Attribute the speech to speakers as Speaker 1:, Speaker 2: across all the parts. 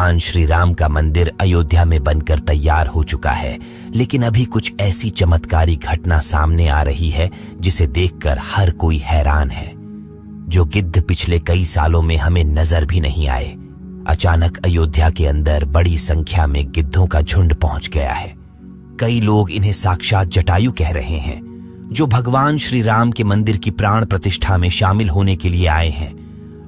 Speaker 1: भगवान श्री राम का मंदिर अयोध्या में बनकर तैयार हो चुका है, लेकिन अभी कुछ ऐसी चमत्कारी घटना सामने आ रही है जिसे देखकर हर कोई हैरान है। जो गिद्ध पिछले कई सालों में हमें नजर भी नहीं आए, अचानक अयोध्या के अंदर बड़ी संख्या में गिद्धों का झुंड पहुंच गया है। कई लोग इन्हें साक्षात जटायु कह रहे हैं, जो भगवान श्री राम के मंदिर की प्राण प्रतिष्ठा में शामिल होने के लिए आए हैं।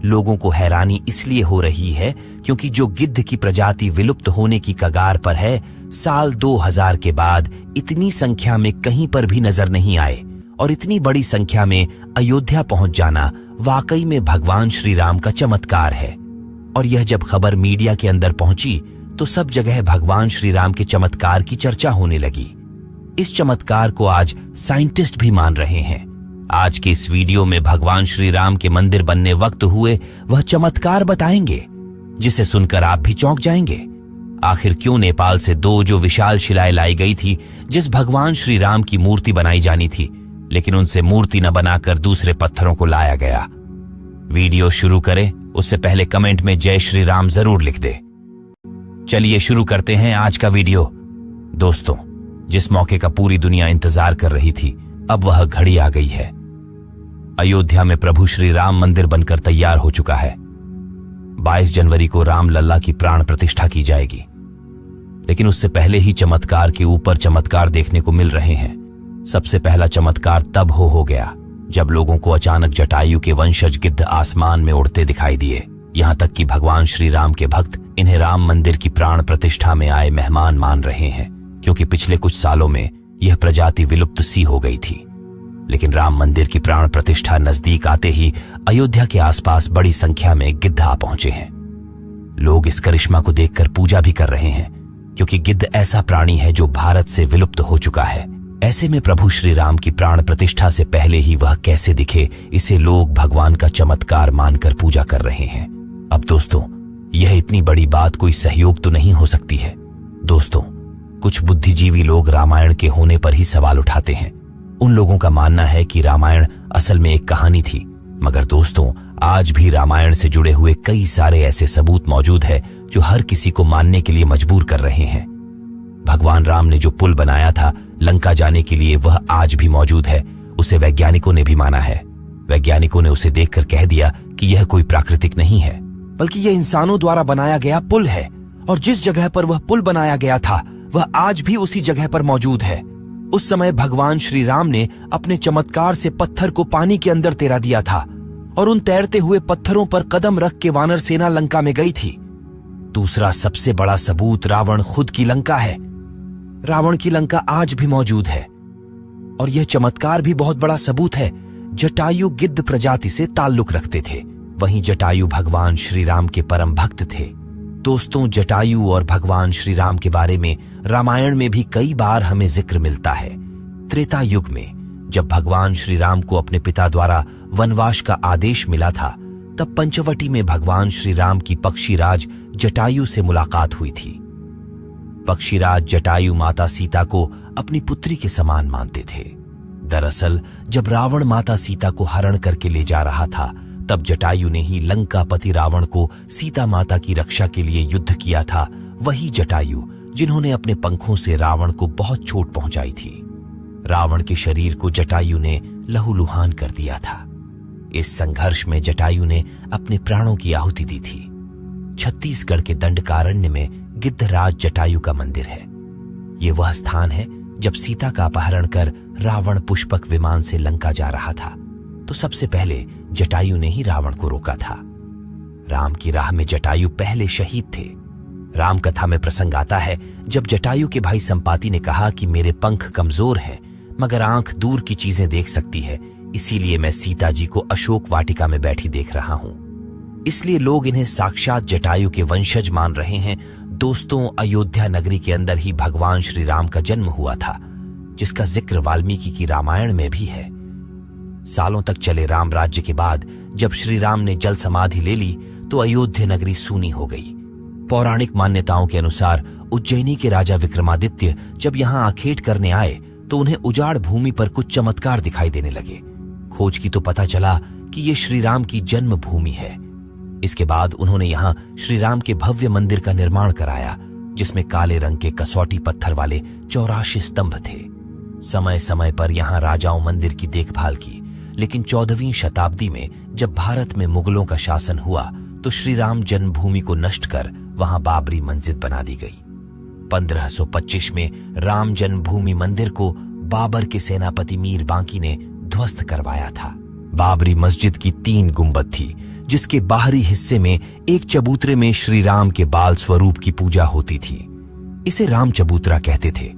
Speaker 1: लोगों को हैरानी इसलिए हो रही है क्योंकि जो गिद्ध की प्रजाति विलुप्त होने की कगार पर है, साल 2000 के बाद इतनी संख्या में कहीं पर भी नजर नहीं आए, और इतनी बड़ी संख्या में अयोध्या पहुंच जाना वाकई में भगवान श्री राम का चमत्कार है। और यह जब खबर मीडिया के अंदर पहुंची तो सब जगह भगवान श्री राम के चमत्कार की चर्चा होने लगी। इस चमत्कार को आज साइंटिस्ट भी मान रहे हैं। आज के इस वीडियो में भगवान श्री राम के मंदिर बनने वक्त हुए वह चमत्कार बताएंगे, जिसे सुनकर आप भी चौंक जाएंगे। आखिर क्यों नेपाल से 2 जो विशाल शिलाएं लाई गई थी, जिस भगवान श्री राम की मूर्ति बनाई जानी थी, लेकिन उनसे मूर्ति न बनाकर दूसरे पत्थरों को लाया गया। वीडियो शुरू करें उससे पहले कमेंट में जय श्री राम जरूर लिख दे। चलिए शुरू करते हैं आज का वीडियो। दोस्तों, जिस मौके का पूरी दुनिया इंतजार कर रही थी, अब वह घड़ी आ गई है। अयोध्या में प्रभु श्री राम मंदिर बनकर तैयार हो चुका है। 22 जनवरी को राम लल्ला की प्राण प्रतिष्ठा की जाएगी, लेकिन उससे पहले ही चमत्कार के ऊपर चमत्कार देखने को मिल रहे हैं। सबसे पहला चमत्कार तब हो गया जब लोगों को अचानक जटायु के वंशज गिद्ध आसमान में उड़ते दिखाई दिए। यहां तक कि भगवान श्री राम के भक्त इन्हें राम मंदिर की प्राण प्रतिष्ठा में आए मेहमान मान रहे हैं, क्योंकि पिछले कुछ सालों में यह प्रजाति विलुप्त सी हो गई थी। लेकिन राम मंदिर की प्राण प्रतिष्ठा नजदीक आते ही अयोध्या के आसपास बड़ी संख्या में गिद्ध आ पहुंचे हैं। लोग इस करिश्मा को देखकर पूजा भी कर रहे हैं, क्योंकि गिद्ध ऐसा प्राणी है जो भारत से विलुप्त हो चुका है। ऐसे में प्रभु श्री राम की प्राण प्रतिष्ठा से पहले ही वह कैसे दिखे, इसे लोग भगवान का चमत्कार मानकर पूजा कर रहे हैं। अब दोस्तों, यह इतनी बड़ी बात कोई सहयोग तो नहीं हो सकती है। दोस्तों, कुछ बुद्धिजीवी लोग रामायण के होने पर ही सवाल उठाते हैं। उन लोगों का मानना है कि रामायण असल में एक कहानी थी, मगर दोस्तों, आज भी रामायण से जुड़े हुए कई सारे ऐसे सबूत मौजूद है जो हर किसी को मानने के लिए मजबूर कर रहे हैं। भगवान राम ने जो पुल बनाया था लंका जाने के लिए, वह आज भी मौजूद है। उसे वैज्ञानिकों ने भी माना है। वैज्ञानिकों ने उसे देखकर कह दिया कि यह कोई प्राकृतिक नहीं है, बल्कि यह इंसानों द्वारा बनाया गया पुल है। और जिस जगह पर वह पुल बनाया गया था, वह आज भी उसी जगह पर मौजूद है। उस समय भगवान श्री राम ने अपने चमत्कार से पत्थर को पानी के अंदर तैरा दिया था, और उन तैरते हुए पत्थरों पर कदम रख के वानर सेना लंका में गई थी। दूसरा सबसे बड़ा सबूत रावण खुद की लंका है। रावण की लंका आज भी मौजूद है। और यह चमत्कार भी बहुत बड़ा सबूत है। जटायु गिद्ध प्रजाति से ताल्लुक रखते थे, वहीं जटायु भगवान श्री राम के परम भक्त थे। दोस्तों, जटायु और भगवान श्री राम के बारे में रामायण में भी कई बार हमें जिक्र मिलता है। त्रेता युग में जब भगवान श्री राम को अपने पिता द्वारा वनवास का आदेश मिला था, तब पंचवटी में भगवान श्री राम की पक्षीराज जटायु से मुलाकात हुई थी। पक्षीराज जटायु माता सीता को अपनी पुत्री के समान मानते थे। दरअसल जब रावण माता सीता को हरण करके ले जा रहा था, तब जटायु ने ही लंकापति रावण को सीता माता की रक्षा के लिए युद्ध किया था। वही जटायु जिन्होंने अपने पंखों से रावण को बहुत चोट पहुंचाई थी। रावण के शरीर को जटायु ने लहूलुहान कर दिया था। इस संघर्ष में जटायु ने अपने प्राणों की आहुति दी थी। छत्तीसगढ़ के दंडकारण्य में गिद्धराज जटायु का मंदिर है। ये वह स्थान है जब सीता का अपहरण कर रावण पुष्पक विमान से लंका जा रहा था, तो सबसे पहले जटायु ने ही रावण को रोका था। राम की राह में जटायु पहले शहीद थे। राम कथा में प्रसंग आता है जब जटायु के भाई संपाति ने कहा कि मेरे पंख कमजोर हैं, मगर आंख दूर की चीजें देख सकती है, इसीलिए मैं सीता जी को अशोक वाटिका में बैठी देख रहा हूं। इसलिए लोग इन्हें साक्षात जटायु के वंशज मान रहे हैं। दोस्तों, अयोध्या नगरी के अंदर ही भगवान श्री राम का जन्म हुआ था, जिसका जिक्र वाल्मीकि की रामायण में भी है। सालों तक चले राम राज्य के बाद जब श्री राम ने जल समाधि ले ली, तो अयोध्या नगरी सूनी हो गई। पौराणिक मान्यताओं के अनुसार उज्जैनी के राजा विक्रमादित्य जब यहाँ आखेट करने आए, तो उन्हें उजाड़ भूमि पर कुछ चमत्कार दिखाई देने लगे। खोज की तो पता चला कि ये श्री राम की जन्म भूमि है। इसके बाद उन्होंने यहाँ श्री राम के भव्य मंदिर का निर्माण कराया, जिसमें काले रंग के कसौटी पत्थर वाले 84 स्तंभ थे। समय समय पर यहाँ राजाओं मंदिर की देखभाल की, लेकिन 14वीं शताब्दी में जब भारत में मुगलों का शासन हुआ तो श्री राम जन्मभूमि को नष्ट कर वहां बाबरी मस्जिद बना दी गई। 1525 में राम जन्मभूमि मंदिर को बाबर के सेनापति मीर बांकी ने ध्वस्त करवाया था। बाबरी मस्जिद की 3 गुंबद थी, जिसके बाहरी हिस्से में एक चबूतरे में श्री राम के बाल स्वरूप की पूजा होती थी। इसे राम चबूतरा कहते थे।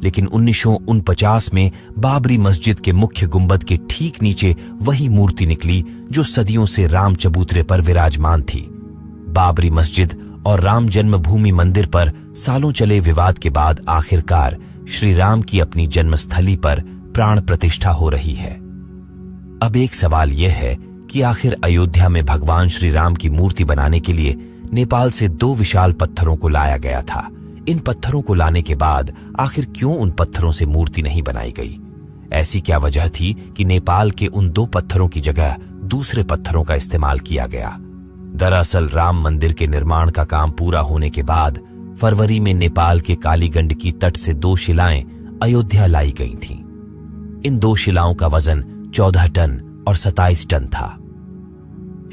Speaker 1: लेकिन 1949 में बाबरी मस्जिद के मुख्य गुंबद के ठीक नीचे वही मूर्ति निकली जो सदियों से राम चबूतरे पर विराजमान थी। बाबरी मस्जिद और राम जन्मभूमि मंदिर पर सालों चले विवाद के बाद आखिरकार श्री राम की अपनी जन्मस्थली पर प्राण प्रतिष्ठा हो रही है। अब एक सवाल यह है कि आखिर अयोध्या में भगवान श्री राम की मूर्ति बनाने के लिए नेपाल से 2 विशाल पत्थरों को लाया गया था। इन पत्थरों को लाने के बाद आखिर क्यों उन पत्थरों से मूर्ति नहीं बनाई गई? ऐसी क्या वजह थी कि नेपाल के उन 2 पत्थरों की जगह दूसरे पत्थरों का इस्तेमाल किया गया? दरअसल राम मंदिर के निर्माण का काम पूरा होने के बाद फरवरी में नेपाल के कालीगंड की तट से 2 शिलाएं अयोध्या लाई गई थीं। इन 2 शिलाओं का वजन 14 टन और 27 टन था।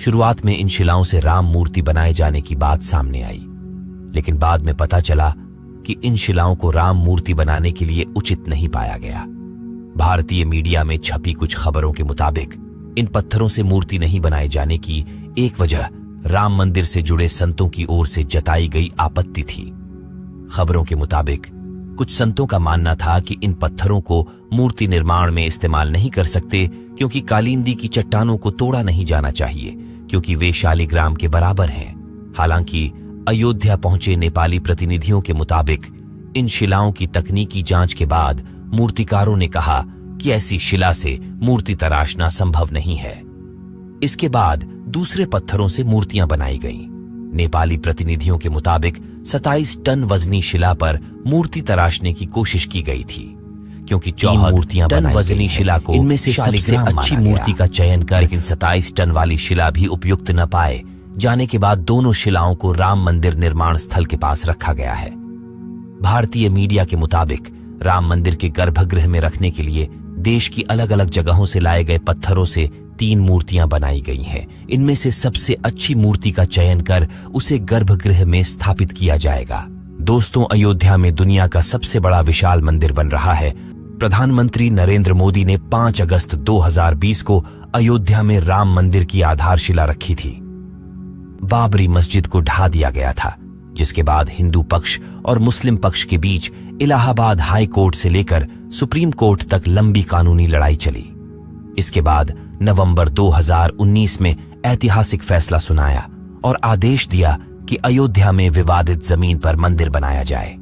Speaker 1: शुरुआत में इन शिलाओं से राम मूर्ति बनाए जाने की बात सामने आई, लेकिन बाद में पता चला कि इन शिलाओं को राम मूर्ति बनाने के लिए उचित नहीं पाया गया। भारतीय मीडिया में छपी कुछ खबरों के मुताबिक इन पत्थरों से मूर्ति नहीं बनाए जाने की एक वजह राम मंदिर से जुड़े संतों की ओर से जताई गई आपत्ति थी। खबरों के मुताबिक कुछ संतों का मानना था कि इन पत्थरों को मूर्ति निर्माण में इस्तेमाल नहीं कर सकते, क्योंकि कालिंदी की चट्टानों को तोड़ा नहीं जाना चाहिए, क्योंकि वे शालिग्राम के बराबर हैं। हालांकि अयोध्या पहुंचे नेपाली प्रतिनिधियों के मुताबिक इन शिलाओं की तकनीकी जांच के बाद मूर्तिकारों ने कहा कि ऐसी शिला से मूर्ति तराशना संभव नहीं है। इसके बाद दूसरे पत्थरों से मूर्तियां बनाई गईं। नेपाली प्रतिनिधियों के मुताबिक 27 टन वजनी शिला पर मूर्ति तराशने की कोशिश की गई थी, क्योंकि 4 मूर्तियां टन वजनी शिला को इनमें से सबसे अच्छी मूर्ति का चयन कर, लेकिन 27 टन वाली शिला भी उपयुक्त न पाए जाने के बाद दोनों शिलाओं को राम मंदिर निर्माण स्थल के पास रखा गया है। भारतीय मीडिया के मुताबिक राम मंदिर के गर्भगृह में रखने के लिए देश की अलग अलग जगहों से लाए गए पत्थरों से 3 मूर्तियां बनाई गई हैं। इनमें से सबसे अच्छी मूर्ति का चयन कर उसे गर्भगृह में स्थापित किया जाएगा। दोस्तों, अयोध्या में दुनिया का सबसे बड़ा विशाल मंदिर बन रहा है। प्रधानमंत्री नरेंद्र मोदी ने 5 अगस्त 2020 को अयोध्या में राम मंदिर की आधारशिला रखी थी। बाबरी मस्जिद को ढा दिया गया था, जिसके बाद हिंदू पक्ष और मुस्लिम पक्ष के बीच इलाहाबाद हाई कोर्ट से लेकर सुप्रीम कोर्ट तक लंबी कानूनी लड़ाई चली। इसके बाद नवंबर 2019 में ऐतिहासिक फैसला सुनाया और आदेश दिया कि अयोध्या में विवादित जमीन पर मंदिर बनाया जाए।